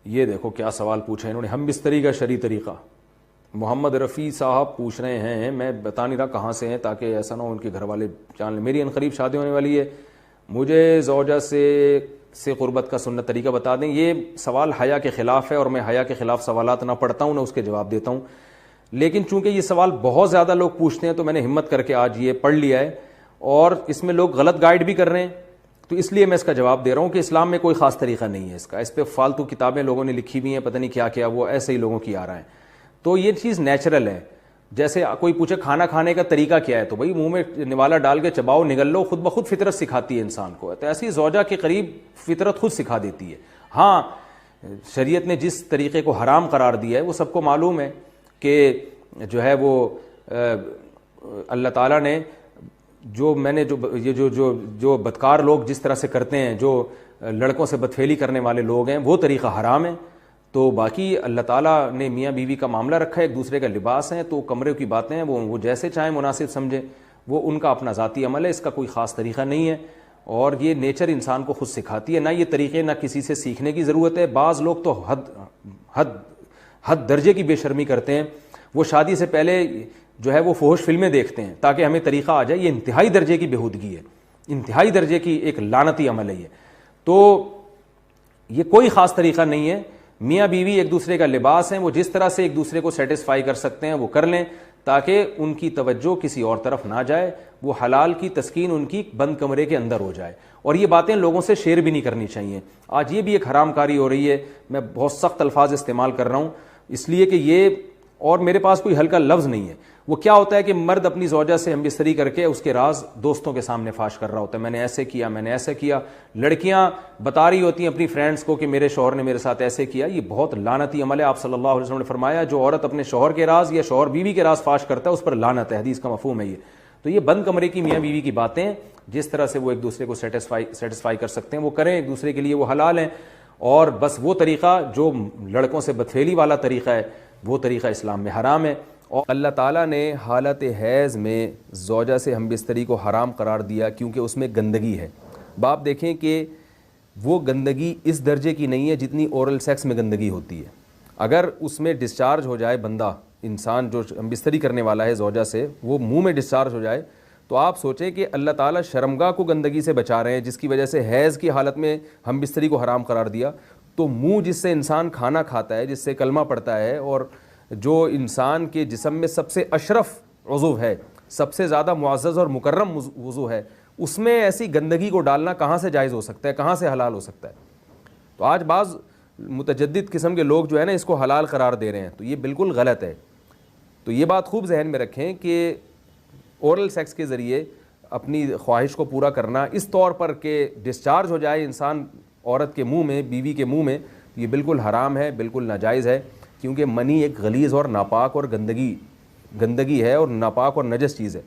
یہ دیکھو کیا سوال پوچھا انہوں نے، ہم بستری کا شرعی طریقہ. محمد رفیع صاحب پوچھ رہے ہیں، میں بتا نہیں رہا کہاں سے ہیں تاکہ ایسا نہ ہو ان کے گھر والے جان لیں. میری عنقریب شادی ہونے والی ہے، مجھے زوجہ سے قربت کا سنت طریقہ بتا دیں. یہ سوال حیا کے خلاف ہے اور میں حیا کے خلاف سوالات نہ پڑھتا ہوں نہ اس کے جواب دیتا ہوں، لیکن چونکہ یہ سوال بہت زیادہ لوگ پوچھتے ہیں تو میں نے ہمت کر کے آج یہ پڑھ لیا ہے، اور اس میں لوگ غلط گائیڈ بھی کر رہے ہیں، تو اس لیے میں اس کا جواب دے رہا ہوں کہ اسلام میں کوئی خاص طریقہ نہیں ہے اس کا. اس پہ فالتو کتابیں لوگوں نے لکھی ہوئی ہیں، پتہ نہیں کیا کیا، وہ ایسے ہی لوگوں کی آ رہا ہے. تو یہ چیز نیچرل ہے. جیسے کوئی پوچھے کھانا کھانے کا طریقہ کیا ہے، تو بھائی منہ میں نوالا ڈال کے چباؤ نگل لو، خود بخود فطرت سکھاتی ہے انسان کو. تو ایسی زوجہ کے قریب فطرت خود سکھا دیتی ہے. ہاں شریعت نے جس طریقے کو حرام قرار دیا ہے وہ سب کو معلوم ہے کہ جو ہے وہ اللہ تعالیٰ نے جو بدکار لوگ جس طرح سے کرتے ہیں، جو لڑکوں سے بدفعلی کرنے والے لوگ ہیں، وہ طریقہ حرام ہے. تو باقی اللہ تعالیٰ نے میاں بیوی کا معاملہ رکھا ہے، ایک دوسرے کا لباس ہے، تو کمرے کی باتیں ہیں وہ جیسے چاہیں مناسب سمجھیں، وہ ان کا اپنا ذاتی عمل ہے، اس کا کوئی خاص طریقہ نہیں ہے، اور یہ نیچر انسان کو خود سکھاتی ہے. نہ یہ طریقے نہ کسی سے سیکھنے کی ضرورت ہے. بعض لوگ تو حد درجے کی بے شرمی کرتے ہیں، وہ شادی سے پہلے جو ہے وہ فحش فلمیں دیکھتے ہیں تاکہ ہمیں طریقہ آ جائے. یہ انتہائی درجے کی بےہودگی ہے، انتہائی درجے کی ایک لعنتی عمل ہے یہ. تو یہ کوئی خاص طریقہ نہیں ہے. میاں بیوی ایک دوسرے کا لباس ہیں، وہ جس طرح سے ایک دوسرے کو سیٹسفائی کر سکتے ہیں وہ کر لیں تاکہ ان کی توجہ کسی اور طرف نہ جائے، وہ حلال کی تسکین ان کی بند کمرے کے اندر ہو جائے. اور یہ باتیں لوگوں سے شیئر بھی نہیں کرنی چاہیے. آج یہ بھی ایک حرام کاری ہو رہی ہے. میں بہت سخت الفاظ استعمال کر رہا ہوں اس لیے کہ یہ، اور میرے پاس کوئی ہلکا لفظ نہیں ہے. وہ کیا ہوتا ہے کہ مرد اپنی زوجہ سے ہم بستری کر کے اس کے راز دوستوں کے سامنے فاش کر رہا ہوتا ہے، میں نے ایسے کیا، میں نے ایسے کیا. لڑکیاں بتا رہی ہوتی ہیں اپنی فرینڈس کو کہ میرے شوہر نے میرے ساتھ ایسے کیا. یہ بہت لعنتی عمل ہے. آپ صلی اللہ علیہ وسلم نے فرمایا جو عورت اپنے شوہر کے راز یا شوہر بیوی کے راز فاش کرتا ہے اس پر لعنت ہے. حدیث کا مفہوم ہے یہ. تو یہ بند کمرے کی میاں بیوی کی باتیں، جس طرح سے وہ ایک دوسرے کو سیٹسفائی کر سکتے ہیں وہ کریں، ایک دوسرے کے لیے وہ حلال ہیں. اور بس وہ طریقہ جو لڑکوں سے بدفعلی والا طریقہ ہے وہ طریقہ اسلام میں حرام ہے. اور اللہ تعالیٰ نے حالت حیض میں زوجہ سے ہم بستری کو حرام قرار دیا کیونکہ اس میں گندگی ہے. باپ دیکھیں کہ وہ گندگی اس درجے کی نہیں ہے جتنی اورل سیکس میں گندگی ہوتی ہے. اگر اس میں ڈسچارج ہو جائے بندہ، انسان جو ہم بستری کرنے والا ہے زوجہ سے، وہ منہ میں ڈسچارج ہو جائے، تو آپ سوچیں کہ اللہ تعالیٰ شرمگاہ کو گندگی سے بچا رہے ہیں جس کی وجہ سے حیض کی حالت میں ہم بستری کو حرام قرار دیا. تو منہ جس سے انسان کھانا کھاتا ہے، جس سے کلمہ پڑھتا ہے، اور جو انسان کے جسم میں سب سے اشرف عضو ہے، سب سے زیادہ معزز اور مکرم عضو ہے، اس میں ایسی گندگی کو ڈالنا کہاں سے جائز ہو سکتا ہے، کہاں سے حلال ہو سکتا ہے؟ تو آج بعض متجدد قسم کے لوگ جو ہے نا اس کو حلال قرار دے رہے ہیں، تو یہ بالکل غلط ہے. تو یہ بات خوب ذہن میں رکھیں کہ اورل سیکس کے ذریعے اپنی خواہش کو پورا کرنا اس طور پر کہ ڈسچارج ہو جائے انسان عورت کے منہ میں، بیوی کے منہ میں، یہ بالکل حرام ہے، بالکل ناجائز ہے. کیونکہ منی ایک غلیظ اور ناپاک اور گندگی ہے اور ناپاک اور نجس چیز ہے.